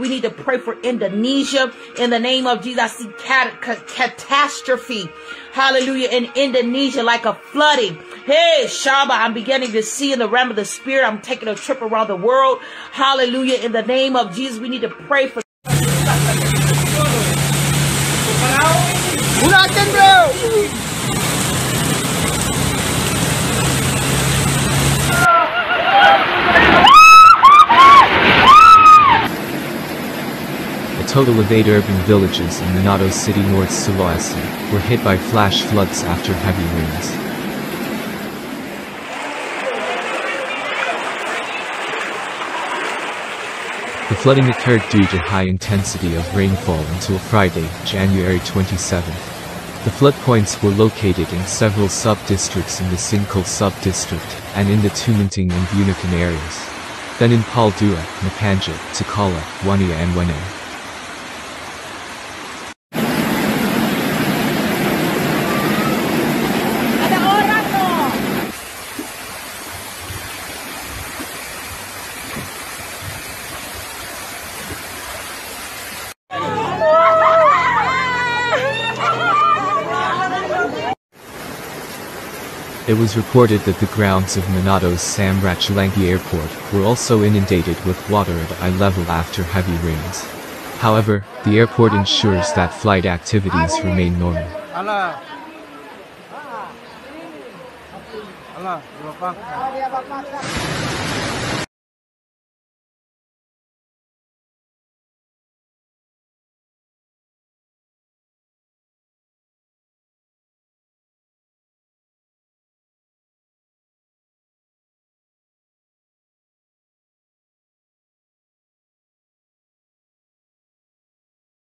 We need to pray for Indonesia in the name of Jesus. I see catastrophe. Hallelujah. In Indonesia, like a flooding. Hey, Shaba, I'm beginning to see in the realm of the spirit. I'm taking a trip around the world. Hallelujah. In the name of Jesus, we need to pray for. A total of 8 urban villages in Narvaez City, North Sulawesi, were hit by flash floods after heavy rains. The flooding occurred due to high intensity of rainfall until Friday, January 27th. The flood points were located in several sub-districts in the Singkil sub-district and in the Tuminting and Bunukan areas. Then in Paldua, Napanja, Takala, Wania and Wene. It was reported that the grounds of Manato's Samratulangi Airport were also inundated with water at eye level after heavy rains. However, the airport ensures that flight activities remain normal. Allah,